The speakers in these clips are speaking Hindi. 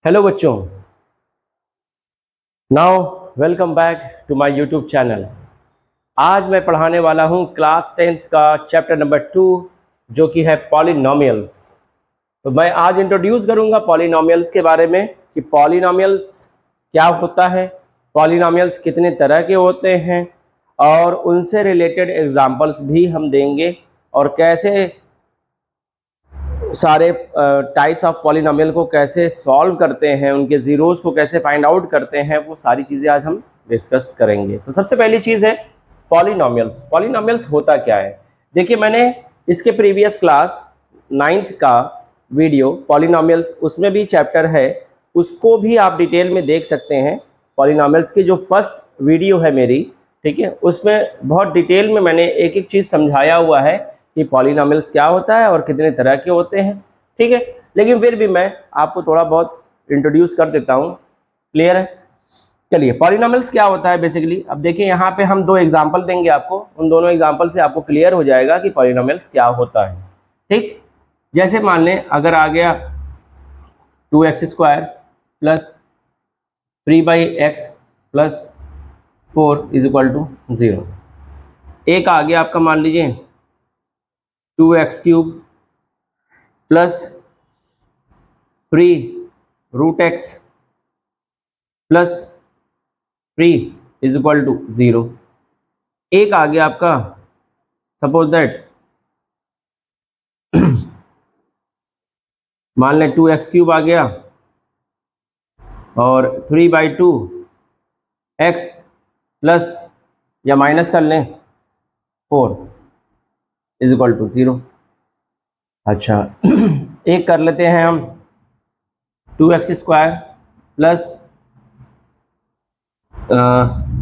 हेलो बच्चों, now welcome back to my YouTube channel. आज मैं पढ़ाने वाला हूँ क्लास 10th का चैप्टर नंबर 2 जो कि है पॉलिनोमियल्स। तो मैं आज इंट्रोड्यूस करूँगा पॉलिनोमियल्स के बारे में कि पॉलिनोमियल्स क्या होता है, पॉलिनोमियल्स कितने तरह के होते हैं और उनसे रिलेटेड एग्जांपल्स भी हम देंगे और कैसे सारे टाइप्स ऑफ पॉलिनोमियल को कैसे सॉल्व करते हैं, उनके ज़ीरोज़ को कैसे फाइंड आउट करते हैं, वो सारी चीज़ें आज हम डिस्कस करेंगे। तो सबसे पहली चीज़ है पॉलिनोमियल्स। पॉलिनोमियल्स होता क्या है? देखिए, मैंने इसके प्रीवियस क्लास 9th का वीडियो पॉलिनोमियल्स, उसमें भी चैप्टर है, उसको भी आप डिटेल में देख सकते हैं। पॉलिनोमियल्स की जो फर्स्ट वीडियो है मेरी, ठीक है, उसमें बहुत डिटेल में मैंने एक एक चीज़ समझाया हुआ है कि पॉलिनोमियल्स क्या होता है और कितने तरह के होते हैं, ठीक है। लेकिन फिर भी मैं आपको थोड़ा बहुत इंट्रोड्यूस कर देता हूँ। क्लियर है? चलिए, पॉलिनोमियल्स क्या होता है बेसिकली। अब देखिए, यहाँ पे हम दो एग्जांपल देंगे आपको, उन दोनों एग्जांपल से आपको क्लियर हो जाएगा कि पॉलिनोमियल्स क्या होता है। ठीक, जैसे मान लें अगर आ गया 2x² plus 3/x plus 4 is equal to 0। एक आ गया आपका, मान लीजिए 2x³ plus 3√x plus 3 is equal to 0। एक आ गया आपका, सपोज दैट मान लें 2x³ आ गया और 3/2 x प्लस या माइनस कर लें 4 इज इक्वल टू 0। अच्छा एक कर लेते हैं हम 2x² प्लस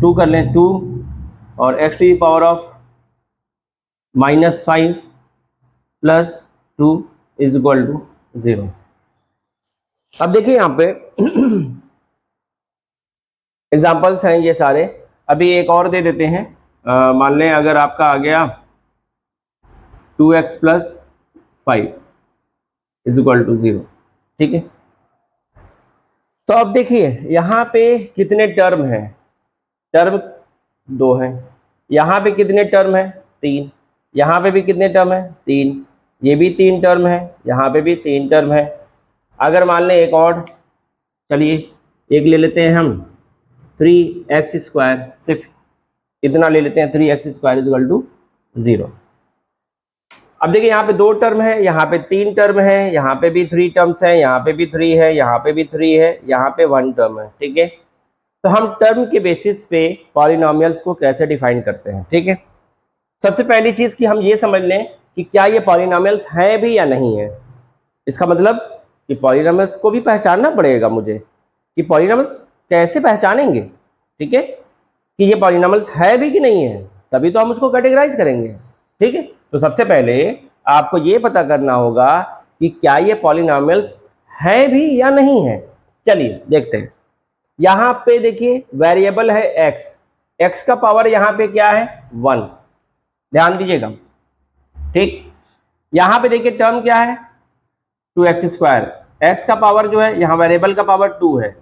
2 कर लें 2 और x⁻⁻5 plus 2 is equal to 0। अब देखिए यहाँ पे एग्जाम्पल्स हैं ये सारे। अभी एक और दे देते हैं। मान लें अगर आपका आ गया 2x plus 5 is equal to 0, ठीक है। तो अब देखिए यहाँ पे कितने टर्म हैं? टर्म 2 हैं। यहाँ पे कितने टर्म हैं? 3। यहाँ पे भी कितने टर्म हैं? 3। ये भी 3 टर्म है, यहाँ पे भी 3 टर्म है। अगर मान लें एक और, चलिए एक ले लेते हैं हम 3x², सिर्फ इतना ले लेते हैं, 3x² इज इक्वल टू 0। अब देखिए यहाँ पे 2 टर्म है, यहाँ पे 3 टर्म है, यहाँ पे भी 3 टर्म्स हैं, यहाँ पे भी 3 है, यहाँ पे भी 3 है, यहाँ पे 1 टर्म है, ठीक है। तो हम टर्म के बेसिस पे पॉलिनोमियल्स को कैसे डिफाइन करते हैं, ठीक है। सबसे पहली चीज कि हम ये समझ लें कि क्या ये पॉलिनोमियल्स हैं भी या नहीं है। इसका मतलब कि पॉलिनोमियल्स को भी पहचानना पड़ेगा मुझे कि पॉलिनोमियल्स कैसे पहचानेंगे, ठीक है, कि ये पॉलिनोमियल्स है भी कि नहीं है, तभी तो हम उसको कैटेगराइज करेंगे, ठीक है। तो सबसे पहले आपको ये पता करना होगा कि क्या ये पॉलिनोमियल्स है भी या नहीं है। चलिए देखते हैं। यहाँ पे देखिए वेरिएबल है x का पावर यहाँ पे क्या है? 1। ध्यान दीजिएगा, ठीक। यहाँ पे देखिए टर्म क्या है? 2x²। x का पावर जो है, यहाँ वेरिएबल का पावर 2 है।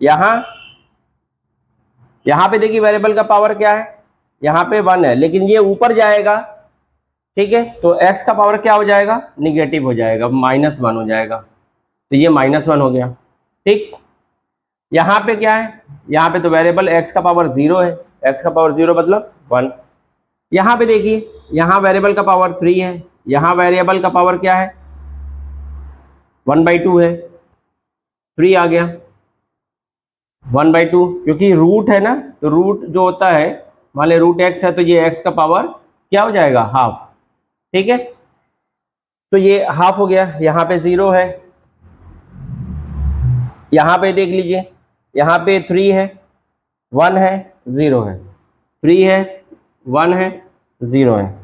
यहाँ पे देखिए वेरिएबल का पावर क्या है? यहाँ पे 1 है, लेकिन ये ऊपर जाएगा, ठीक है, तो x का पावर क्या हो जाएगा? निगेटिव हो जाएगा, -1 हो जाएगा। तो ये -1 हो गया, ठीक। यहाँ पे क्या है? यहाँ पे तो वेरिएबल x का पावर 0 है, x का पावर 0 मतलब 1। यहाँ पे देखिए, यहाँ वेरिएबल का पावर 3 है, यहाँ वेरिएबल का पावर क्या है? 1/2 है, 3 आ गया 1/2, क्योंकि रूट है ना, तो रूट जो होता है, मान ली रूट x है, तो ये x का पावर क्या हो जाएगा? हाफ, ठीक है। तो ये हाफ हो गया। यहाँ पे 0 है, यहाँ पे देख लीजिए, यहाँ पे 3 है, 1 है, 0 है, 3 है, 1 है, 0 है।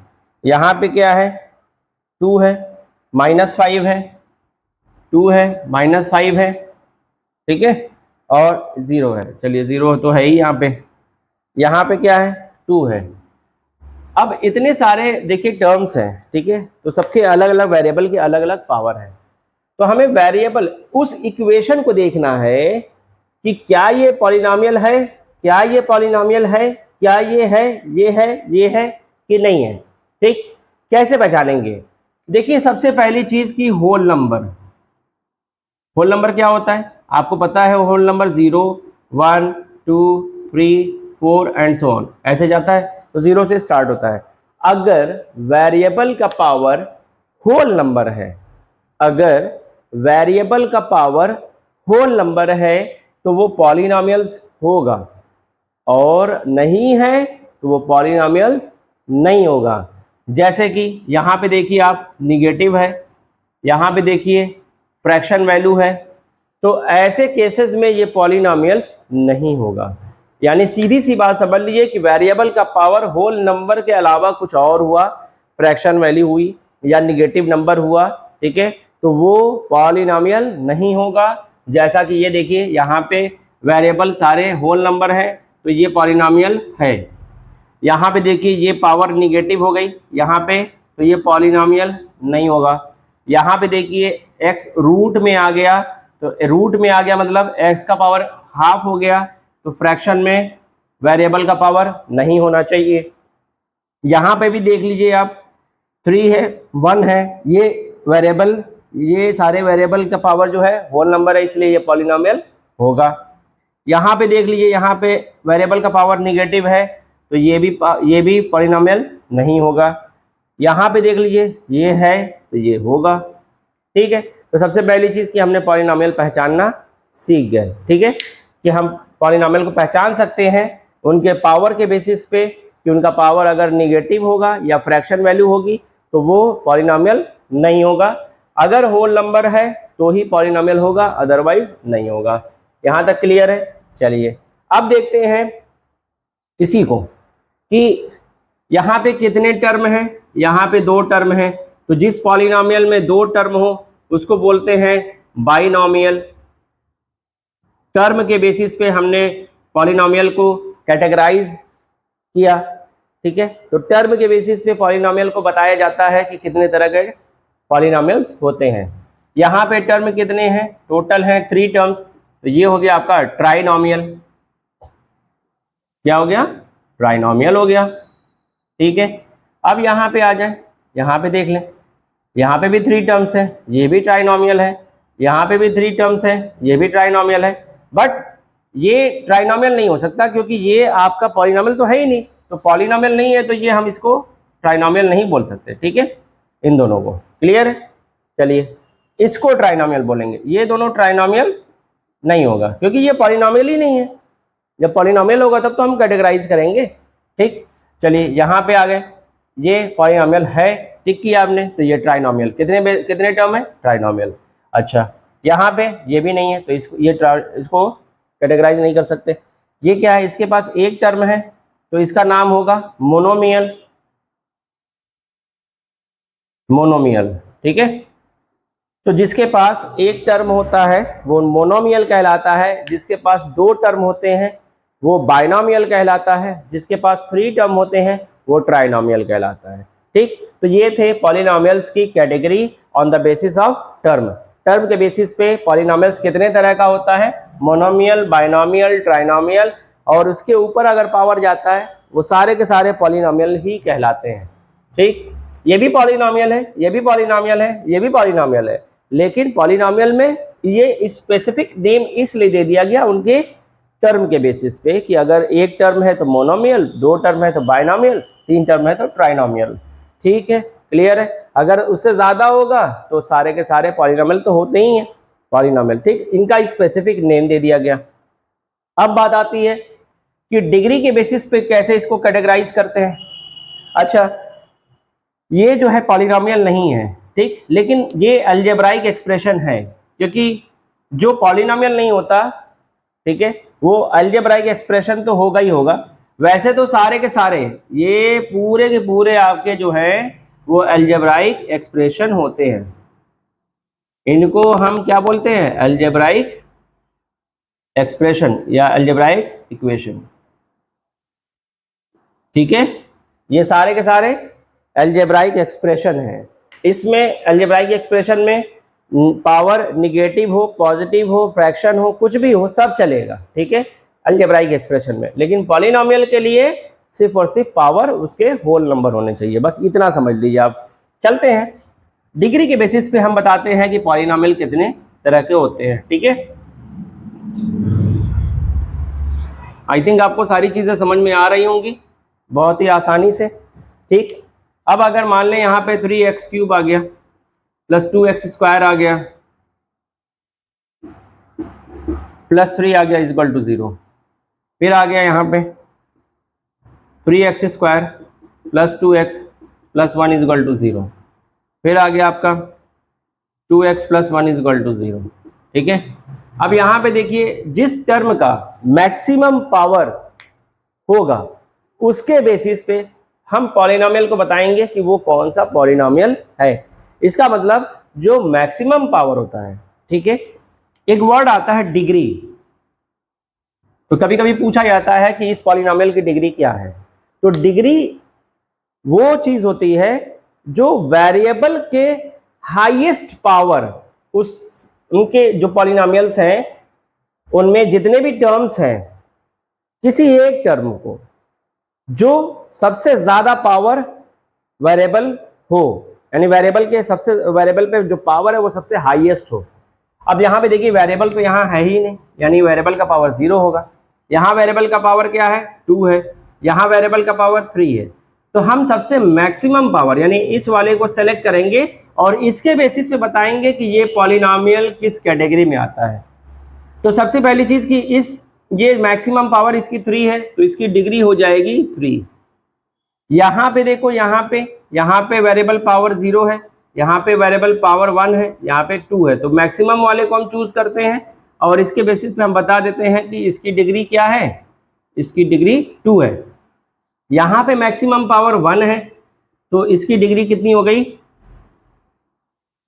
यहाँ पे क्या है? 2 है, -5 है, 2 है, -5 है, ठीक है, और 0 है। चलिए 0 तो है ही यहाँ पे क्या है? 2 है। अब इतने सारे देखिए टर्म्स हैं, ठीक है, तो सबके अलग अलग वेरिएबल के अलग अलग पावर है। तो हमें वेरिएबल उस इक्वेशन को देखना है कि क्या ये पॉलिनोमियल है, क्या ये पॉलिनोमियल है, क्या ये है, ये है, ये है कि नहीं है। ठीक, कैसे पहचानेंगे? देखिए सबसे पहली चीज की होल नंबर। होल नंबर क्या होता है आपको पता है? Whole number 0, 1, 2, 3, 4 and so on, ऐसे जाता है, तो 0 से स्टार्ट होता है। अगर वेरिएबल का पावर होल नंबर है, अगर वेरिएबल का पावर होल नंबर है तो वो पॉलिनोमियल्स होगा, और नहीं है तो वो पॉलिनोमियल्स नहीं होगा। जैसे कि यहाँ पे देखिए आप निगेटिव है, यहाँ पे देखिए फ्रैक्शन वैल्यू है, तो ऐसे केसेस में ये पॉलिनोमियल्स नहीं होगा। यानी सीधी सी बात समझ लीजिए कि वेरिएबल का पावर होल नंबर के अलावा कुछ और हुआ, फ्रैक्शन वैल्यू हुई या निगेटिव नंबर हुआ, ठीक है, तो वो पॉलिनोमियल नहीं होगा। जैसा कि ये देखिए यहाँ पे वेरिएबल सारे होल नंबर है तो ये पॉलिनोमियल है। यहाँ पे देखिए ये पावर निगेटिव हो गई यहाँ पे, तो ये पॉलिनोमियल नहीं होगा। यहाँ पे देखिए x रूट में आ गया, तो रूट में आ गया मतलब x का पावर हाफ हो गया, तो फ्रैक्शन में वेरिएबल का पावर नहीं होना चाहिए। यहाँ पे भी देख लीजिए आप 3 है, 1 है, ये वेरिएबल, ये सारे वेरिएबल का पावर जो है होल नंबर है, इसलिए ये पॉलिनोमियल होगा। यहाँ पे देख लीजिए यहाँ पे वेरिएबल का पावर निगेटिव है, तो ये भी पॉलिनोमियल नहीं होगा। यहाँ पे देख लीजिए ये है तो ये होगा। ठीक है, तो सबसे पहली चीज कि हमने पॉलिनोमियल पहचानना सीख गए। ठीक है, कि हम पॉलिनोमियल को पहचान सकते हैं उनके पावर के बेसिस पे, कि उनका पावर अगर निगेटिव होगा या फ्रैक्शन वैल्यू होगी तो वो पॉलिनोमियल नहीं होगा। अगर होल नंबर है तो ही पॉलिनोमियल होगा, अदरवाइज नहीं होगा। यहाँ तक क्लियर है? चलिए अब देखते हैं इसी को कि यहाँ पे कितने टर्म हैं। यहाँ पे 2 टर्म हैं, तो जिस पॉलिनोमियल में 2 टर्म हो उसको बोलते हैं बाइनोमियल। टर्म के बेसिस पे हमने पॉलिनोमियल को कैटेगराइज किया। ठीक है, तो टर्म के बेसिस पे पॉलिनोमियल को बताया जाता है कि कितने तरह के पॉलिनोमियल्स होते हैं। यहाँ पे टर्म कितने हैं? टोटल हैं 3 टर्म्स, तो ये हो गया आपका ट्राइनोमियल। क्या हो गया? ट्राइनोमियल हो गया। ठीक है, अब यहाँ पे आ जाए, यहाँ पे देख लें, यहाँ पे भी 3 टर्म्स है, ये भी ट्राइनोमियल है, यहाँ पे भी 3 टर्म्स है, ये भी ट्राइनोमियल है। बट ये ट्राइनोमियल नहीं हो सकता क्योंकि ये आपका पॉलिनोमियल तो है ही नहीं, तो पॉलिनोमियल नहीं है तो ये हम इसको ट्राइनोमियल नहीं बोल सकते। ठीक है, इन दोनों को क्लियर है? चलिए इसको ट्राइनोमियल बोलेंगे, ये दोनों ट्राइनोमियल नहीं होगा क्योंकि ये पॉलिनोमियल ही नहीं है। जब पॉलिनोमियल होगा तब तो हम कैटेगराइज करेंगे। ठीक, चलिए यहाँ पे आ गए, ये पॉलिनोमियल है, टिक किया आपने, तो ये ट्राइनोमियल। कितने टर्म है? ट्राइनोमियल। अच्छा, यहाँ पे ये भी नहीं है तो इसको कैटेगराइज नहीं कर सकते। ये क्या है? इसके पास एक टर्म है तो इसका नाम होगा मोनोमियल। मोनोमियल, ठीक है, तो जिसके पास एक टर्म होता है वो मोनोमियल कहलाता है, जिसके पास 2 टर्म होते हैं वो बाइनोमियल कहलाता है, जिसके पास 3 टर्म होते हैं वो ट्राइनोमियल कहलाता है। ठीक, तो ये थे पॉलिनोमियल्स की category on the basis of term. Term के बेसिस पे पॉलिनोमियल्स कितने तरह का होता है? मोनोमियल, बाइनोमियल, ट्राइनोमियल, और उसके ऊपर अगर पावर जाता है वो सारे के सारे पॉलिनोमियल ही कहलाते हैं। ठीक, ये भी पॉलिनोमियल है, ये भी पॉलिनोमियल है, ये भी पॉलिनोमियल है, लेकिन पॉलिनोमियल में ये स्पेसिफिक नेम इसलिए दे दिया गया उनके टर्म के बेसिस पे कि अगर एक टर्म है तो मोनोमियल, 2 टर्म है तो बाइनोमियल, 3 टर्म है तो ट्राइनोमियल। ठीक है, क्लियर है? अगर उससे ज्यादा होगा तो सारे के सारे पॉलिनोमियल तो होते ही हैं पॉलिनोमियल। ठीक, इनका स्पेसिफिक नेम दे दिया गया। अब बात आती है कि डिग्री के बेसिस पे कैसे इसको कैटेगराइज करते हैं। अच्छा, ये जो है पॉलिनोमियल नहीं है, ठीक, लेकिन ये अलजेब्राइक एक्सप्रेशन है, क्योंकि जो पॉलिनोमियल नहीं होता, ठीक है, वो अलजेब्राइक एक्सप्रेशन तो होगा ही होगा। वैसे तो सारे के सारे ये पूरे के पूरे आपके जो है वो अलजेब्राइक एक्सप्रेशन होते हैं। इनको हम क्या बोलते हैं? अलजेब्राइक एक्सप्रेशन या अलजेब्राइक इक्वेशन। ठीक है, ये सारे के सारे अलजेब्राइक एक्सप्रेशन है। इसमें अलजेब्राइक एक्सप्रेशन में पावर निगेटिव हो, पॉजिटिव हो, फ्रैक्शन हो, कुछ भी हो, सब चलेगा, ठीक है, अलजेब्राइक एक्सप्रेशन में। लेकिन पॉलिनोमियल के लिए सिर्फ और सिर्फ पावर उसके होल नंबर होने चाहिए, बस इतना समझ लीजिए आप। चलते हैं, डिग्री के बेसिस पे हम बताते हैं कि पॉलिनोमियल कितने तरह के होते हैं, ठीक है। आई थिंक आपको सारी चीजें समझ में आ रही होंगी बहुत ही आसानी से, ठीक। अब अगर मान लें यहाँ पे 3x³ आ गया प्लस 2x² आ गया प्लस 3 आ गया इक्वल टू 0, फिर आ गया यहाँ पे 3x² plus 2x plus 1 equal to 0, फिर आ गया आपका 2x प्लस 1 इक्वल टू 0, ठीक है। अब यहाँ पे देखिए, जिस टर्म का मैक्सिमम पावर होगा उसके बेसिस पे हम पॉलिनोमियल को बताएंगे कि वो कौन सा पॉलिनोमियल है। इसका मतलब जो मैक्सिमम पावर होता है, ठीक है। एक वर्ड आता है डिग्री, तो कभी कभी पूछा जाता है कि इस पॉलिनोमियल की डिग्री क्या है। तो डिग्री वो चीज होती है जो वेरिएबल के हाईएस्ट पावर, उस उनके जो पॉलिनोमियल्स हैं उनमें जितने भी टर्म्स हैं, किसी एक टर्म को जो सबसे ज्यादा पावर वेरिएबल हो, यानी वेरिएबल के सबसे, वेरिएबल पे जो पावर है वो सबसे हाईएस्ट हो। अब यहाँ पे देखिए वेरिएबल तो यहाँ है ही नहीं, यानी वेरिएबल का पावर 0 होगा। यहाँ वेरिएबल का पावर क्या है, 2 है, यहाँ वेरिएबल का पावर 3 है। तो हम सबसे मैक्सिमम पावर यानी इस वाले को सेलेक्ट करेंगे और इसके बेसिस पे बताएंगे कि ये पॉलिनोमियल किस कैटेगरी में आता है। तो सबसे पहली चीज कि ये मैक्सिमम पावर इसकी 3 है, तो इसकी डिग्री हो जाएगी 3। यहाँ पे देखो, यहाँ पे वेरिएबल पावर 0 है, यहाँ पे वेरिएबल पावर 1 है, यहाँ पे 2 है। तो मैक्सिमम वाले को हम चूज करते हैं और इसके बेसिस पे हम बता देते हैं कि इसकी डिग्री क्या है, इसकी डिग्री 2 है। यहाँ पे मैक्सिमम पावर 1 है, तो इसकी डिग्री कितनी हो गई,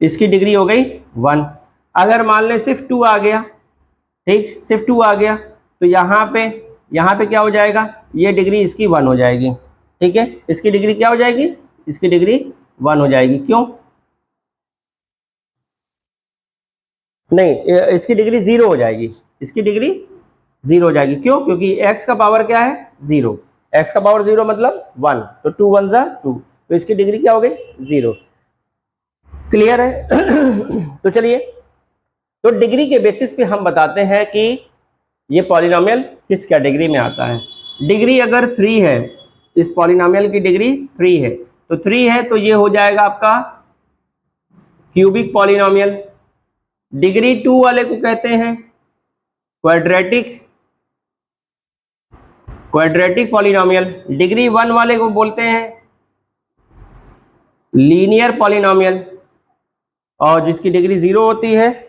इसकी डिग्री हो गई 1। अगर मान लें सिर्फ 2 आ गया, ठीक, सिर्फ 2 आ गया, तो यहाँ पे क्या हो जाएगा, ये डिग्री इसकी 1 हो जाएगी, ठीक है। इसकी डिग्री क्या हो जाएगी, इसकी डिग्री 1 हो जाएगी। क्यों नहीं, इसकी डिग्री 0 हो जाएगी, इसकी डिग्री 0 हो जाएगी। क्यों, क्योंकि x का पावर क्या है 0, x का पावर 0 मतलब 1, तो 2 1 जा 2, तो इसकी डिग्री क्या हो गई 0। क्लियर है? तो चलिए, तो डिग्री के बेसिस पे हम बताते हैं कि ये पॉलिनोमियल किस कैटेगरी में आता है। डिग्री अगर 3 है, इस पॉलिनोमियल की डिग्री 3 है, तो 3 है तो ये हो जाएगा आपका क्यूबिक पॉलिनोमियल। डिग्री 2 वाले को कहते हैं क्वाड्रेटिक पॉलिनोमियल। डिग्री 1 वाले को बोलते हैं लीनियर पॉलिनोमियल, और जिसकी डिग्री 0 होती है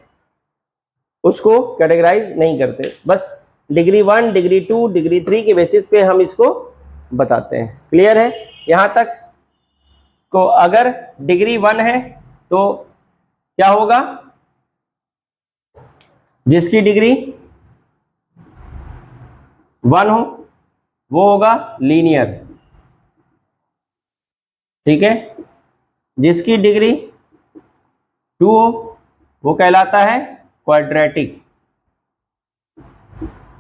उसको कैटेगराइज नहीं करते, बस डिग्री 1, डिग्री 2, डिग्री 3 के बेसिस पे हम इसको बताते हैं। क्लियर है यहां तक? को अगर डिग्री 1 है तो क्या होगा, जिसकी डिग्री 1 हो वो होगा लीनियर, ठीक है। जिसकी डिग्री 2 हो वो कहलाता है क्वाड्रेटिक,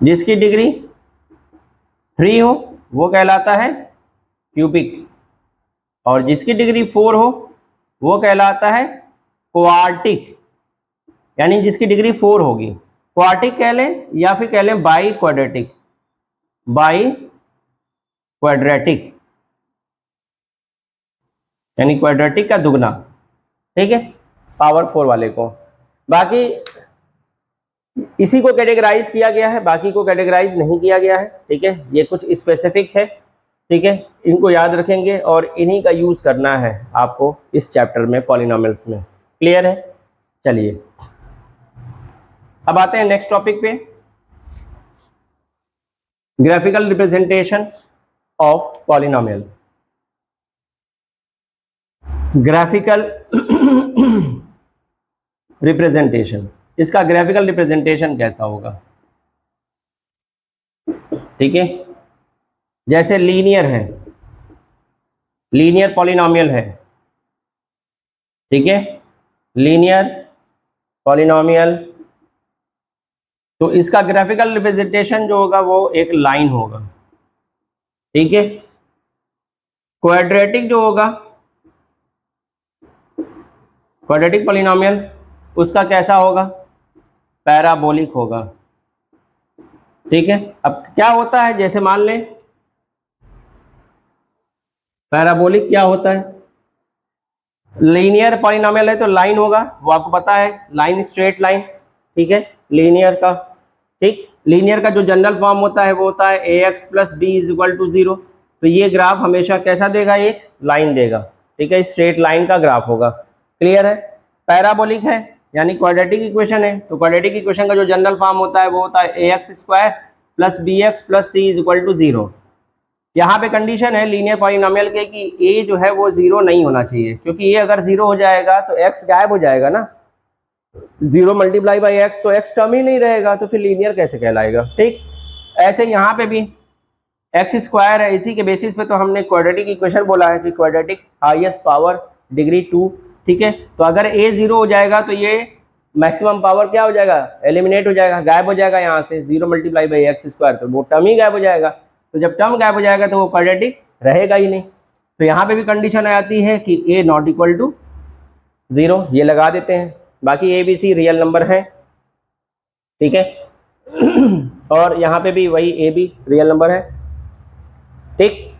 जिसकी डिग्री 3 हो वो कहलाता है क्यूबिक, और जिसकी डिग्री 4 हो वो कहलाता है क्वार्टिक, यानी जिसकी डिग्री 4 होगी। क्वार्टिक कह लें या फिर कह लें बाई क्वाड्रेटिक, यानी क्वाड्रेटिक का दुगना, ठीक है, पावर 4 वाले को। बाकी इसी को कैटेगराइज किया गया है, बाकी को कैटेगराइज नहीं किया गया है, ठीक है। ये कुछ स्पेसिफिक है, ठीक है, इनको याद रखेंगे और इन्हीं का यूज करना है आपको इस चैप्टर में पॉलिनोमियल्स में। क्लियर है? चलिए अब आते हैं नेक्स्ट टॉपिक पे, graphical representation of polynomial. Graphical representation, इसका ग्राफिकल रिप्रेजेंटेशन कैसा होगा, ठीक है। जैसे लीनियर है, लीनियर पॉलिनोमियल है, ठीक है, लीनियर पॉलिनोमियल, तो इसका ग्राफिकल रिप्रेजेंटेशन जो होगा वो एक लाइन होगा, ठीक है। क्वाड्रेटिक जो होगा, क्वाड्रेटिक पॉलिनोमियल, उसका कैसा होगा, पैराबोलिक होगा, ठीक है। अब क्या होता है, जैसे मान लें पैराबोलिक क्या होता है, लीनियर पॉलिनोमियल है तो लाइन होगा, वो आपको पता है, लाइन स्ट्रेट लाइन, ठीक है, लीनियर का, ठीक। लीनियर का जो जनरल फॉर्म होता है वो होता है ax plus b is equal to 0। तो ये ग्राफ हमेशा कैसा देगा, एक लाइन देगा, ठीक है, स्ट्रेट लाइन का ग्राफ होगा, क्लियर है। पैराबोलिक है यानी क्वाड्रेटिक इक्वेशन है, तो क्वाड्रेटिक इक्वेशन का जो जनरल फॉर्म होता है वो होता है ax square plus B x plus c is equal to 0। यहाँ पे कंडीशन है लीनियर पॉलिनोमियल के कि a जो है वो 0 नहीं होना चाहिए, क्योंकि ये अगर 0 हो जाएगा तो x गायब हो जाएगा ना, 0 मल्टीप्लाई बाई एक्स, तो x टर्म ही नहीं रहेगा, तो फिर लीनियर कैसे कहलाएगा, ठीक। ऐसे यहाँ पे भी एक्स स्क्वायर है, इसी के बेसिस पे तो हमने क्वाड्रेटिक इक्वेशन बोला है कि क्वाड्रेटिक हाईएस्ट पावर डिग्री 2, ठीक है। तो अगर a 0 हो जाएगा तो ये मैक्सिमम पावर क्या हो जाएगा, एलिमिनेट हो जाएगा, गायब हो जाएगा यहाँ से, 0 मल्टीप्लाई बाई एक्स स्क्वायर, तो वो टर्म ही गायब हो जाएगा। तो जब टर्म गायब हो जाएगा तो वो क्वाड्रेटिक रहेगा ही नहीं। तो यहाँ पे भी कंडीशन आती है कि a नॉट इक्वल टू 0, ये लगा देते हैं। बाकी a b c real number है, ठीक है। और यहाँ पे भी वही ए बी रियल नंबर है, ठीक।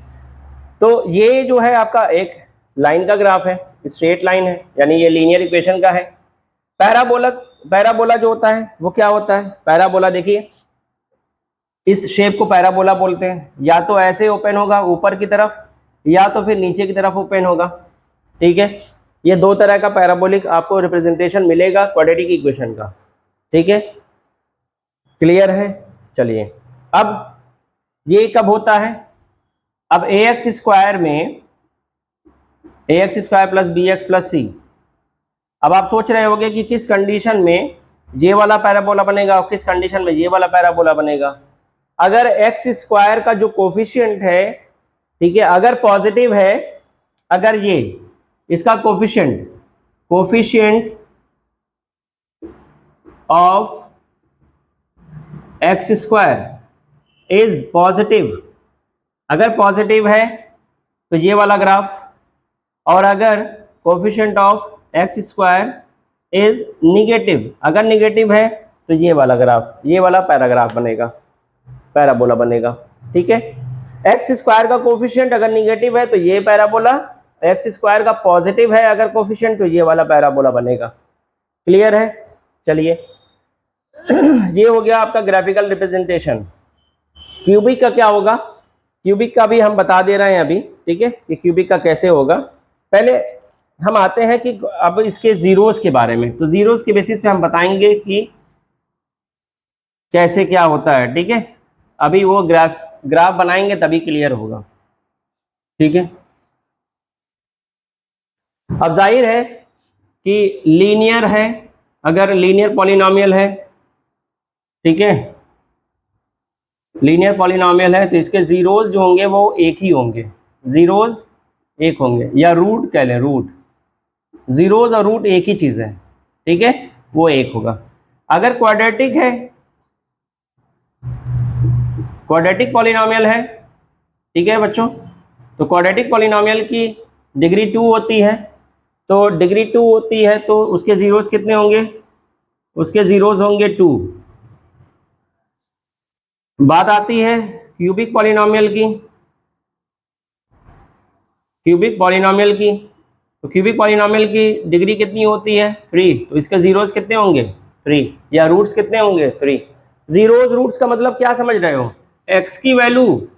तो ये जो है आपका एक लाइन का ग्राफ है, स्ट्रेट लाइन है, यानी ये लीनियर इक्वेशन का है। पैराबोला जो होता है वो क्या होता है, पैराबोला देखिए इस शेप को पैराबोला बोलते हैं, या तो ऐसे ओपन होगा ऊपर की तरफ, या तो फिर नीचे की तरफ ओपन होगा, ठीक है। ये दो तरह का पैराबोलिक आपको रिप्रेजेंटेशन मिलेगा क्वाड्रेटिक इक्वेशन का, ठीक है, क्लियर है। चलिए अब ये कब होता है, अब ax स्क्वायर में ax square plus B x plus C, अब आप सोच रहे होंगे कि किस कंडीशन में ये वाला पैराबोला बनेगा और किस कंडीशन में ये वाला पैराबोला बनेगा। अगर एक्स स्क्वायर का जो कोफिशिएंट है, ठीक है, अगर पॉजिटिव है, अगर ये इसका coefficient of x square is positive, अगर पॉजिटिव है तो ये वाला ग्राफ, और अगर coefficient of x square is negative, अगर निगेटिव है तो ये वाला ग्राफ, ये वाला पैराग्राफ बनेगा, पैराबोला बनेगा, ठीक है। एक्स स्क्वायर का कोफिशिएंट अगर निगेटिव है तो ये पैराबोला, एक्स स्क्वायर का पॉजिटिव है अगर कोफिशिएंट तो ये वाला पैराबोला बनेगा, क्लियर है। चलिए ये हो गया आपका ग्राफिकल रिप्रेजेंटेशन। क्यूबिक का क्या होगा, क्यूबिक का भी हम बता दे रहे हैं अभी, ठीक है, कि क्यूबिक का कैसे होगा। पहले हम आते हैं कि अब इसके जीरोस के बारे में, तो जीरोस के बेसिस पे हम बताएंगे कि कैसे क्या होता है, ठीक है। अभी वो ग्राफ बनाएंगे तभी क्लियर होगा, ठीक है। अब जाहिर है कि लीनियर है, अगर लीनियर पॉलिनोमियल है, ठीक है, लीनियर पॉलिनोमियल है तो इसके जीरोस जो होंगे वो एक ही होंगे, जीरोस एक होंगे, या रूट कह लें, रूट, जीरोस और रूट एक ही चीज है, ठीक है, वो एक होगा। अगर क्वाड्रेटिक है, क्वाड्रेटिक पॉलिनोमियल है, ठीक है बच्चों, तो क्वाड्रेटिक पॉलिनोमियल की डिग्री 2 होती है, तो डिग्री 2 होती है तो उसके जीरोस कितने होंगे, उसके जीरोस होंगे 2। बात आती है क्यूबिक पॉलिनोमियल की, क्यूबिक पॉलिनोमियल की, तो क्यूबिक पॉलिनोमियल की डिग्री कितनी होती है 3, तो इसके जीरोस कितने होंगे 3, या रूट्स कितने होंगे 3। जीरोस रूट्स का मतलब क्या समझ रहे हो, एक्स की वैल्यू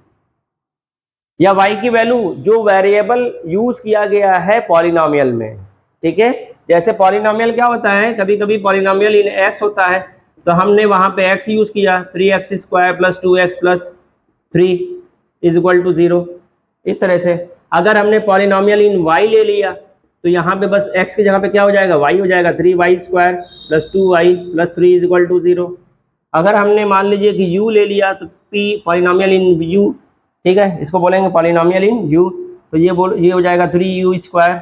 या वाई की वैल्यू जो वेरिएबल यूज किया गया है पॉलिनोमियल में, ठीक है। जैसे पॉलिनोमियल क्या होता है, कभी कभी पॉलिनोमियल इन एक्स होता है तो हमने वहां पे एक्स यूज किया, 3x square plus 2x plus 3 is equal to 0। इस तरह से अगर हमने पॉलिनोमियल इन y ले लिया तो यहाँ पे बस x की जगह पे क्या हो जाएगा, y हो जाएगा, 3y square plus 2y plus 3 is equal to 0। अगर हमने मान लीजिए कि u ले लिया तो p पॉलिनोमियल इन u, ठीक है, इसको बोलेंगे पॉलिनोमियल इन u, तो ये हो जाएगा 3u square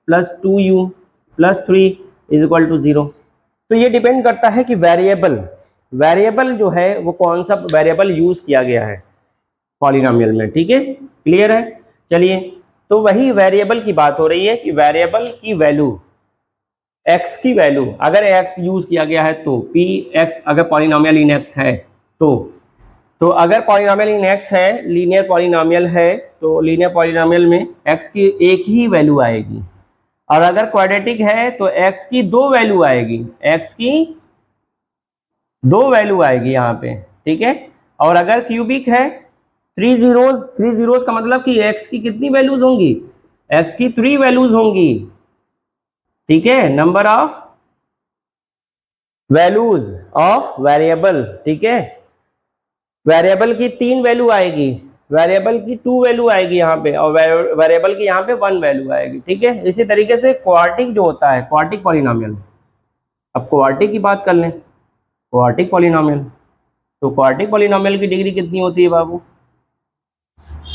plus 2u plus 3 is equal to 0। तो ये डिपेंड करता है कि वेरिएबल जो है वो कौन सा वेरिएबल यूज किया गया है पॉलिनोमियल में, ठीक है, क्लियर है। चलिए, तो वही वेरिएबल की बात हो रही है कि वेरिएबल की वैल्यू, x की वैल्यू अगर x यूज किया गया है तो p x अगर पॉलिनोमियल इन x है तो अगर पॉलिनोमियल इन x है, लीनियर पॉलिनोमियल है, तो लीनियर पॉलिनोमियल में x की एक ही वैल्यू आएगी, और अगर क्वाड्रेटिक है तो x की दो वैल्यू आएगी, x की दो वैल्यू आएगी यहाँ पे, ठीक है। और अगर क्यूबिक है, थ्री जीरोज का मतलब कि x की कितनी वैल्यूज होंगी, x की 3 वैल्यूज होंगी, ठीक है, number of values of variable, ठीक है। वेरिएबल की 3 वैल्यू आएगी, वेरिएबल की 2 वैल्यू आएगी यहाँ पे, और वेरिएबल की यहाँ पे 1 वैल्यू आएगी, ठीक है। इसी तरीके से क्वार्टिक जो होता है, क्वार्टिक पॉलिनोमियल, अब क्वार्टिक की बात कर लें, क्वार्टिक पॉलिनोमियल, तो क्वार्टिक पॉलिनोमियल की डिग्री कितनी होती है बाबू,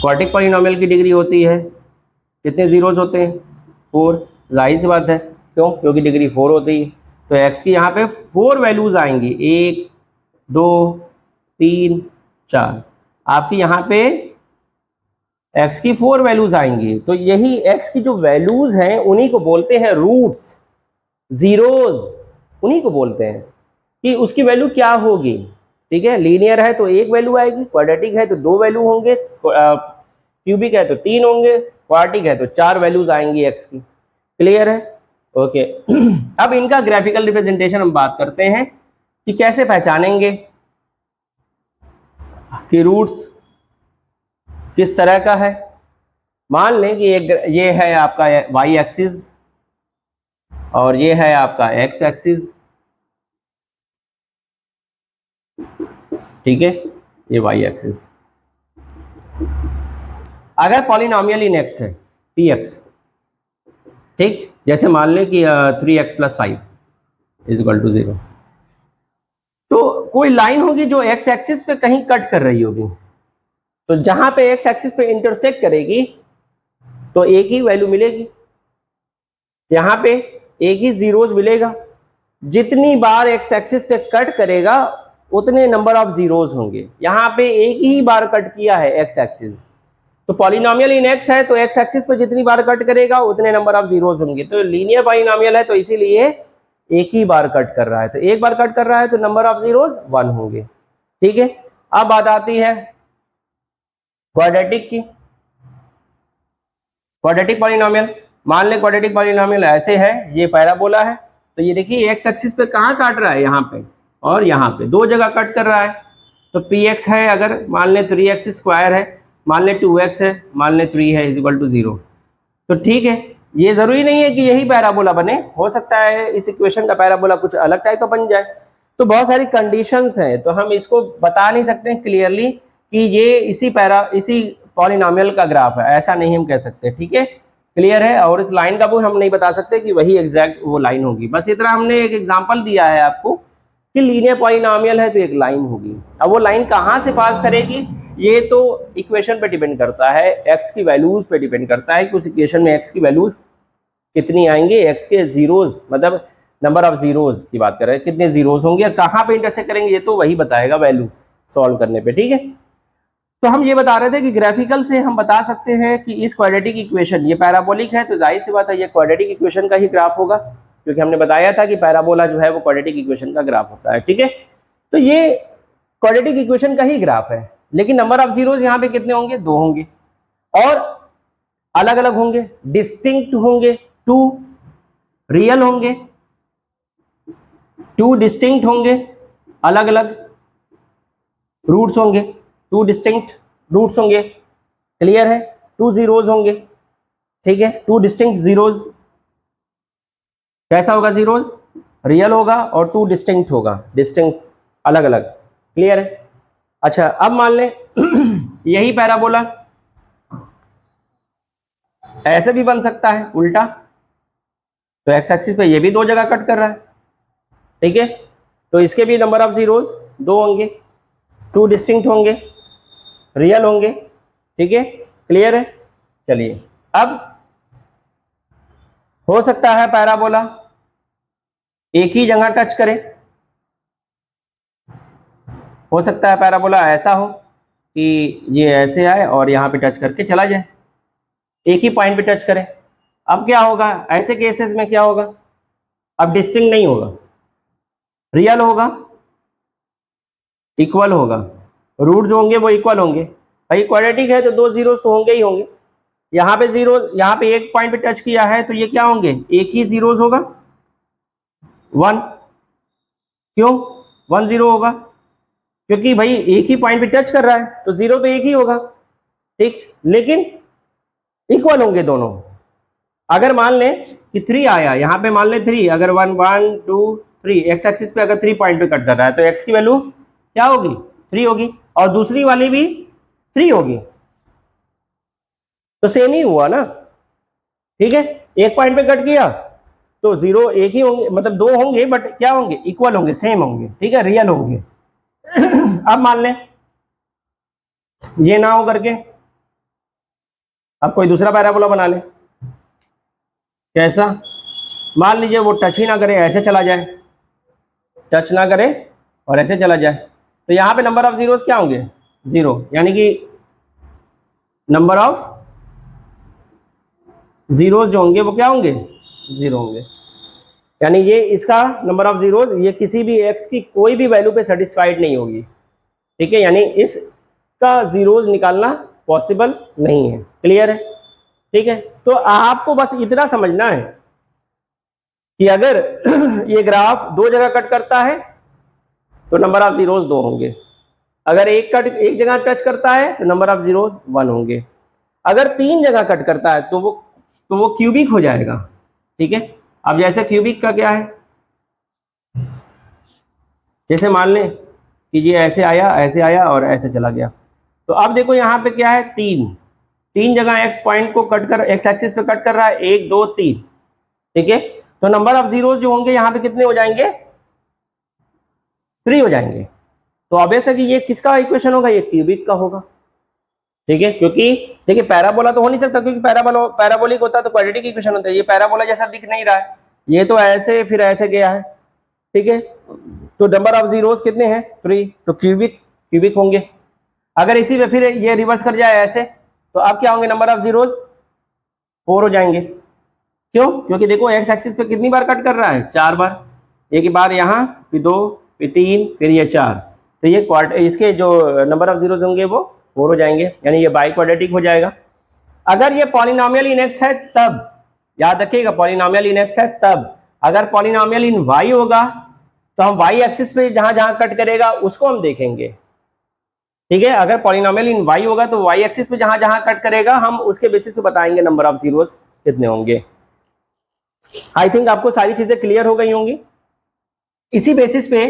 क्वार्टिक पॉलिनोमियल की डिग्री होती है, कितने जीरोज होते हैं, 4, जाहिर सी बात है, क्यों, क्योंकि डिग्री 4 होती है, तो x की यहाँ पे 4 वैल्यूज आएंगी, 1 2 3 4, आपकी यहाँ पे x की 4 वैल्यूज आएंगी, तो यही x की जो वैल्यूज हैं उन्हीं को बोलते हैं रूट्स, जीरोज, उन्हीं को बोलते हैं कि उसकी वैल्यू क्या होगी, ठीक है। लीनियर है तो एक वैल्यू आएगी, क्वाड्रेटिक है तो 2 वैल्यू होंगे, क्यूबिक है तो 3 होंगे, क्वार्टिक है तो 4 वैल्यूज आएंगी x की, क्लियर है, ओके। अब इनका ग्राफिकल रिप्रेजेंटेशन हम बात करते हैं कि कैसे पहचानेंगे कि रूट्स किस तरह का है। मान लें कि ये है आपका y एक्सिस और ये है आपका x एक्सिस, ठीक है, ये y एक्सिस। अगर पॉलिनोमियल इन x है px, ठीक, जैसे मान लें कि 3x + 5 = 0, तो कोई लाइन होगी जो x एक्सिस पे कहीं कट कर रही होगी, तो जहां पे x एक्सिस पे इंटरसेक्ट करेगी तो एक ही वैल्यू मिलेगी, यहां पे एक ही जीरोज मिलेगा, जितनी बार x एक्सिस पे कट करेगा उतने नंबर ऑफ जीरोज होंगे, यहां पे एक ही बार कट किया है x एक्सिस, तो पॉलिनोमियल इन x है तो x एक्सिस पे जितनी बार कट करेगा उतने नंबर ऑफ जीरोज होंगे, तो लीनियर पॉलिनोमियल है तो इसीलिए एक ही बार कट कर रहा है, तो एक बार कट कर रहा है तो नंबर ऑफ जीरोज 1 होंगे, ठीक है। अब बात आती है क्वाड्रेटिक की, क्वाड्रेटिक पॉलिनोमियल, मान ले क्वाड्रेटिक पॉलिनोमियल ऐसे है, ये पैराबोला है, तो ये देखिए x एक्सिस पे कहाँ काट रहा है, यहाँ पे और यहाँ पे दो जगह कट कर रहा है, तो px है, अगर मान ले 3x² है, मान ले 2x है, मान ले 3 है = 0, तो ठीक है, ये जरूरी नहीं है कि यही पैराबोला बने, हो सकता है इस इक्वेशन का पैराबोला कुछ अलग टाइप का बन जाए, तो बहुत सारी कंडीशंस हैं, तो हम इसको बता नहीं सकते क्लियरली कि ये इसी पॉलिनोमियल का ग्राफ है, ऐसा नहीं हम कह सकते, ठीक है, क्लियर है। और इस लाइन का भी हम नहीं बता सकते कि वही एग्जैक्ट वो लाइन होगी, बस इतना हमने एक एग्जांपल दिया है आपको कि लीनियर पॉलिनोमियल है तो एक लाइन होगी, अब वो लाइन कहाँ से पास करेगी ये तो इक्वेशन पे डिपेंड करता है, x की वैल्यूज पे डिपेंड करता है कि उस इक्वेशन में x की वैल्यूज कितनी आएंगी, x के जीरोज मतलब नंबर ऑफ जीरोज की बात कर रहे हैं, कितने जीरोज होंगे, कहाँ पे इंटरसेक्ट करेंगे ये तो वही बताएगा वैल्यू सॉल्व करने पे, ठीक है। तो हम ये बता रहे थे कि ग्राफिकल से हम बता सकते हैं कि इस क्वाड्रेटिक इक्वेशन, ये पैराबोलिक है तो जाहिर सी बात है ये क्वाड्रेटिक इक्वेशन का ही ग्राफ होगा, क्योंकि हमने बताया था कि पैराबोला जो है वो क्वाड्रेटिक इक्वेशन का ग्राफ होता है, ठीक है। तो ये क्वाड्रेटिक इक्वेशन का ही ग्राफ है, लेकिन नंबर ऑफ जीरोज यहाँ पे कितने होंगे, 2 होंगे, और अलग अलग होंगे, डिस्टिंक्ट होंगे, 2 रियल होंगे, 2 डिस्टिंक्ट होंगे, अलग अलग रूट्स होंगे, 2 डिस्टिंक्ट रूट्स होंगे, क्लियर है, 2 जीरोज होंगे, ठीक है, 2 डिस्टिंक्ट जीरोज, कैसा होगा जीरोज, रियल होगा, और 2 डिस्टिंक्ट होगा, डिस्टिंक्ट अलग अलग, क्लियर है। अच्छा, अब मान लें यही पैराबोला ऐसे भी बन सकता है उल्टा, तो x एक्सिस पे ये भी 2 जगह कट कर रहा है, ठीक है, तो इसके भी नंबर ऑफ जीरोज 2 होंगे, 2 डिस्टिंक्ट होंगे, रियल होंगे, ठीक है, क्लियर है। चलिए, अब हो सकता है पैराबोला एक ही जगह टच करे। हो सकता है पैराबोला ऐसा हो कि ये ऐसे आए और यहाँ पे टच करके चला जाए, एक ही पॉइंट पे टच करे। अब क्या होगा ऐसे केसेस में, क्या होगा, अब डिस्टिंक्ट नहीं होगा, रियल होगा, इक्वल होगा, रूट जो होंगे वो इक्वल होंगे। भाई क्वाड्रेटिक है तो दो जीरोस तो होंगे ही होंगे। यहाँ पे जीरो, यहाँ पे एक पॉइंट पे टच किया है तो ये क्या होंगे, एक ही जीरोस होगा, 1। क्यों 1 0 होगा, क्योंकि भाई एक ही पॉइंट पे टच कर रहा है तो जीरो तो एक ही होगा, ठीक, लेकिन इक्वल होंगे दोनों। अगर मान लें कि 3 आया, यहाँ पे मान लें 3, अगर 1 1 2 3 एक्स एक्सिस पे अगर 3 पॉइंट पे कट कर रहा है तो एक्स की वैल्यू क्या होगी, 3 होगी, और दूसरी वाली भी 3 होगी, तो सेम ही हुआ ना, ठीक है। एक पॉइंट पे कट किया तो जीरो एक ही होंगे, मतलब दो होंगे बट क्या होंगे, इक्वल होंगे, सेम होंगे, ठीक है, रियल होंगे। अब मान लें ये ना हो करके अब कोई दूसरा पैराबोला बना ले। कैसा, मान लीजिए वो टच ही ना करे, ऐसे चला जाए, टच ना करे और ऐसे चला जाए, तो यहाँ पे नंबर ऑफ जीरोस क्या होंगे, 0, यानी कि नंबर ऑफ जीरोस जो होंगे वो क्या होंगे, 0 होंगे। यानी ये इसका नंबर ऑफ जीरोस, ये किसी भी एक्स की कोई भी वैल्यू पे सेटिस्फाइड नहीं होगी, ठीक है, यानी इसका जीरोस निकालना पॉसिबल नहीं है। क्लियर है, ठीक है। तो आपको बस इतना समझना है कि अगर ये ग्राफ दो जगह कट करता है तो नंबर ऑफ जीरोस 2 होंगे, अगर एक जगह टच करता है तो नंबर ऑफ जीरोस 1 होंगे, अगर 3 जगह कट करता है तो वो क्यूबिक हो जाएगा, ठीक है। अब जैसे क्यूबिक का क्या है, जैसे मान लें कि ये ऐसे आया और ऐसे चला गया, तो अब देखो यहाँ पे क्या है, 3 जगह एक्स पॉइंट को कट कर, एक्स एक्सिस पे कट कर रहा है, 1 2 3, ठीक है। तो नंबर ऑफ जीरोस जो होंगे यहाँ पे कितने हो जाएंगे, 3 हो जाएंगे। तो ऑब्वियस है कि ये किसका इक्वेशन होगा, ये क्यूबिक का होगा, ठीक है, क्योंकि देखिए पैराबोला तो हो नहीं सकता, क्योंकि पैराबोलिक होता तो क्वाड्रेटिक इक्वेशन होता है, ये पैराबोला जैसा दिख नहीं रहा है, ये तो ऐसे फिर ऐसे गया है, ठीक है। तो नंबर ऑफ जीरोस कितने हैं, 3, तो क्यूबिक होंगे। अगर इसी में फिर ये रिवर्स कर जाए ऐसे, तो अब क्या होंगे, नंबर ऑफ जीरोस 4 हो जाएंगे। क्यों, क्योंकि देखो एक्स एक्सिस पे कितनी बार कट कर रहा है, 4 बार, एक बार यहाँ, फिर 2, फिर 3, फिर ये 4, तो ये इसके जो नंबर ऑफ जीरोस होंगे वो 4 हो जाएंगे, यानी ये बाई क्वाड्रेटिक हो जाएगा। अगर ये पॉलिनोमियल इन एक्स है तब, याद रखिएगा पॉलिनोमियल इन एक्स है तब, अगर पॉलिनोमियल इन वाई होगा तो हम वाई एक्सिस पे जहां जहां कट करेगा उसको हम देखेंगे, ठीक है। अगर पॉलिनोमियल इन वाई होगा तो वाई एक्सिस पे जहां जहां कट करेगा हम उसके बेसिस पे बताएंगे नंबर ऑफ जीरोस कितने होंगे। आई थिंक आपको सारी चीजें क्लियर हो गई होंगी। इसी बेसिस पे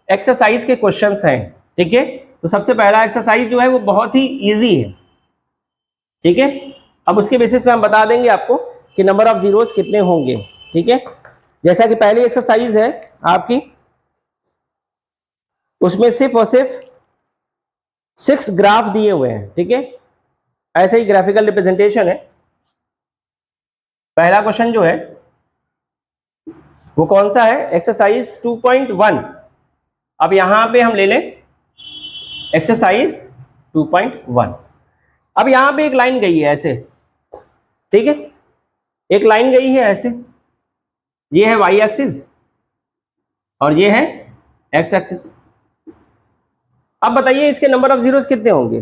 एक्सरसाइज के क्वेश्चंस हैं, ठीक है। तो सबसे पहला एक्सरसाइज जो है वो बहुत ही इजी है, ठीक है। अब उसके बेसिस पे हम बता देंगे आपको कि नंबर ऑफ जीरोस कितने होंगे, ठीक है। जैसा कि पहली एक्सरसाइज है आपकी, उसमें सिर्फ और सिर्फ 6 ग्राफ दिए हुए हैं, ठीक है, ऐसे ही ग्राफिकल रिप्रेजेंटेशन है। पहला क्वेश्चन जो है वो कौन सा है, एक्सरसाइज 2.1। अब यहां पे हम ले लें एक्सरसाइज 2.1। अब यहां पे एक लाइन गई है ऐसे, ठीक है, एक लाइन गई है ऐसे, ये है वाई एक्सिस और ये है एक्स एक्सिस। अब बताइए इसके नंबर ऑफ जीरोस कितने होंगे,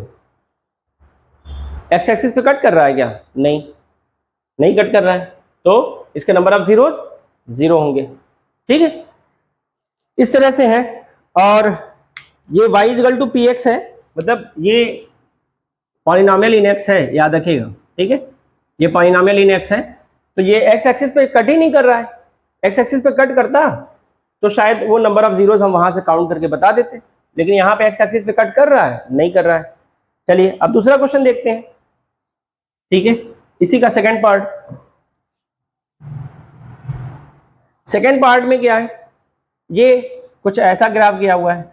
एक्स एक्सिस पे कट कर रहा है क्या, नहीं कट कर रहा है, तो इसके नंबर ऑफ जीरोस 0 होंगे, ठीक है, इस तरह से है। और ये y equal to p x है, मतलब ये पॉलिनोमियल इन एक्स है, याद रखिएगा, ठीक है, ये पॉलिनोमियल इन एक्स है, तो ये एक्स एक्सिस पे कट ही नहीं कर रहा है, एक्स एक्सिस पे कट करता तो शायद वो नंबर ऑफ जीरोस हम वहां से काउंट करके बता देते, लेकिन यहाँ पे एक्स एक्सिस पे कट कर रहा है, नहीं कर रहा है। चलिए अब दूसरा क्वेश्चन देखते हैं, ठीक है, इसी का सेकंड पार्ट। सेकंड पार्ट में क्या है, ये कुछ ऐसा ग्राफ किया हुआ है,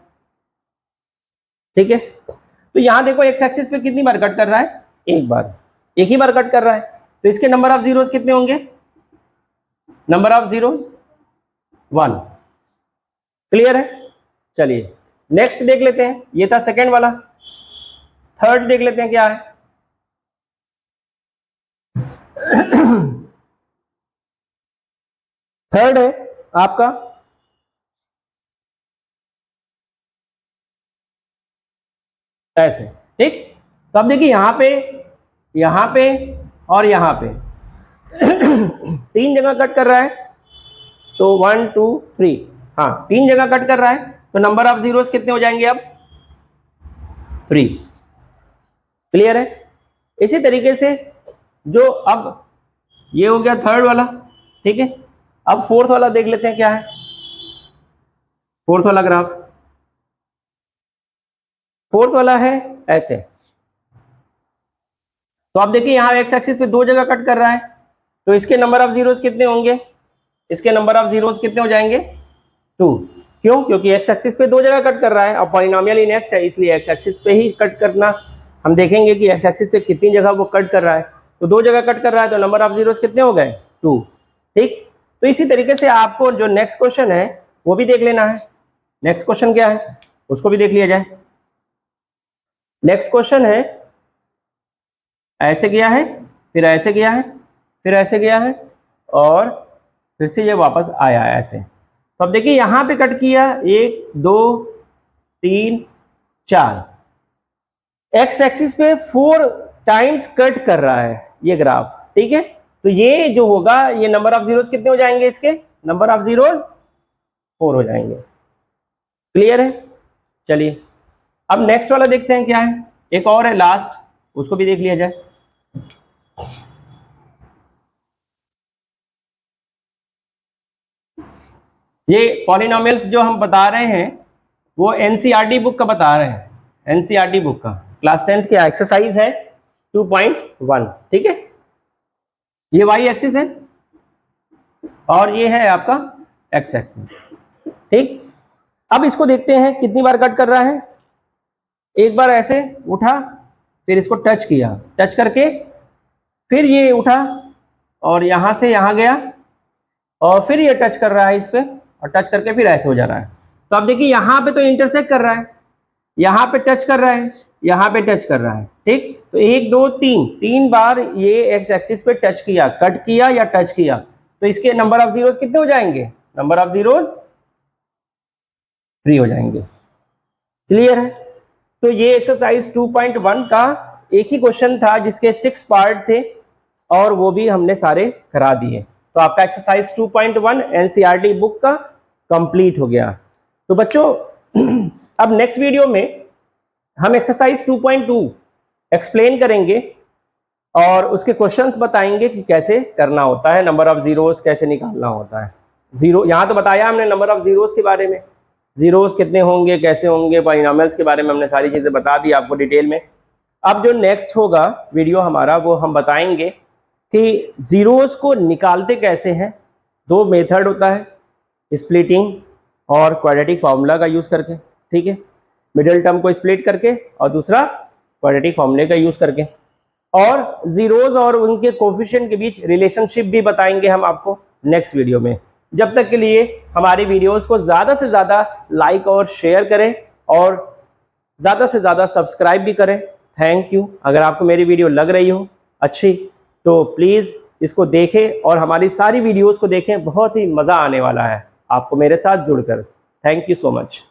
ठीक है। तो यहां देखो एक्स एक्सिस पे कितनी बार कट कर रहा है, एक ही बार कट कर रहा है, तो इसके नंबर ऑफ जीरोस कितने होंगे, नंबर ऑफ जीरोस 1, क्लियर है? चलिए नेक्स्ट देख लेते हैं, ये था सेकेंड वाला। थर्ड देख लेते हैं क्या है। थर्ड है आपका ऐसे, ठीक। तो अब देखिए यहाँ पे और यहाँ पे तीन जगह कट कर रहा है, तो 1 2 3, हाँ 3 जगह कट कर रहा है, तो नंबर ऑफ जीरोस कितने हो जाएंगे अब? 3। क्लियर है? इसी तरीके से जो अब ये हो गया थर्ड वाला, ठीक है। अब फोर्थ वाला देख लेते हैं क्या है। फोर्थ वाला ग्राफ, फोर्थ वाला है ऐसे। तो आप देखिए यहाँ एक्स एक्सिस पे 2 जगह कट कर रहा है, तो इसके नंबर ऑफ जीरोस कितने होंगे? इसके नंबर ऑफ जीरोस कितने हो जाएंगे? 2। क्यों? क्योंकि एक्स एक्सिस पे 2 जगह कट कर रहा है, अब पॉलिनोमियल इन एक्स है, इसलिए एक्स एक्सिस पे ही कट करना। हम देखेंगे कि एक्स एक्सिस पे कितनी जगह वो कट कर रहा है, तो 2 जगह कट कर रहा है, तो नंबर ऑफ जीरोस कितने हो गए? 2। ठीक। तो इसी तरीके से आपको जो नेक्स्ट क्वेश्चन है वो भी देख लेना है। नेक्स्ट क्वेश्चन क्या है उसको भी देख लिया जाए। नेक्स्ट क्वेश्चन है ऐसे गया है, फिर ऐसे गया है, फिर ऐसे गया है, और फिर से ये वापस आया है ऐसे। तो अब देखिए यहाँ पे कट किया 1 2 3 4, एक्स एक्सिस पे 4 टाइम्स कट कर रहा है ये ग्राफ, ठीक है। तो ये जो होगा, ये नंबर ऑफ जीरोस कितने हो जाएंगे? इसके नंबर ऑफ जीरोस 4 हो जाएंगे। क्लियर है? चलिए अब नेक्स्ट वाला देखते हैं क्या है। एक और है लास्ट, उसको भी देख लिया जाए। ये पॉलिनोमियल्स जो हम बता रहे हैं वो एनसीईआरटी बुक का बता रहे हैं, एनसीईआरटी बुक का, क्लास 10th की एक्सरसाइज है 2.1, ठीक है। ये वाई एक्सिस है और ये है आपका एक्स एक्सिस, ठीक। अब इसको देखते हैं कितनी बार कट कर रहा है। एक बार ऐसे उठा, फिर इसको टच किया, टच करके फिर ये उठा और यहां से यहां गया, और फिर ये टच कर रहा है इस पे, और टच करके फिर ऐसे हो जा रहा है। तो आप देखिए यहाँ पे तो इंटरसेक्ट कर रहा है, यहाँ पे टच कर रहा है, यहाँ पे टच कर रहा है, ठीक। तो 1 2 3 बार ये एक्स एक्सिस पे टच किया, कट किया या टच किया, तो इसके नंबर ऑफ जीरोस कितने हो जाएंगे? नंबर ऑफ जीरोस 3 हो जाएंगे। क्लियर है? तो ये एक्सरसाइज 2.1 का एक ही क्वेश्चन था जिसके 6 पार्ट थे, और वो भी हमने सारे करा दिए। तो आपका एक्सरसाइज 2.1 एनसीईआरटी बुक का कंप्लीट हो गया। तो बच्चों अब नेक्स्ट वीडियो में हम एक्सरसाइज 2.2 एक्सप्लेन करेंगे और उसके क्वेश्चंस बताएंगे कि कैसे करना होता है, नंबर ऑफ जीरोस कैसे निकालना होता है। जीरो यहाँ तो बताया हमने नंबर ऑफ जीरोस के बारे में, जीरोस कितने होंगे, कैसे होंगे, पॉलिनोमियल्स के बारे में हमने सारी चीज़ें बता दी आपको डिटेल में। अब जो नेक्स्ट होगा वीडियो हमारा, वो हम बताएंगे कि जीरोस को निकालते कैसे हैं। 2 मेथड होता है, स्प्लिटिंग और क्वाड्रेटिक फार्मूला का यूज़ करके, ठीक है। मिडिल टर्म को स्प्लिट करके, और दूसरा क्वाड्रेटिक फार्मूले का यूज़ करके, और जीरोस और उनके कोफिशिएंट के बीच रिलेशनशिप भी बताएंगे हम आपको नेक्स्ट वीडियो में। जब तक के लिए हमारी वीडियोस को ज़्यादा से ज़्यादा लाइक और शेयर करें, और ज़्यादा से ज़्यादा सब्सक्राइब भी करें। Thank you. अगर आपको मेरी वीडियो लग रही हो अच्छी, तो प्लीज़ इसको देखें और हमारी सारी वीडियोस को देखें, बहुत ही मज़ा आने वाला है आपको मेरे साथ जुड़कर। Thank you so much.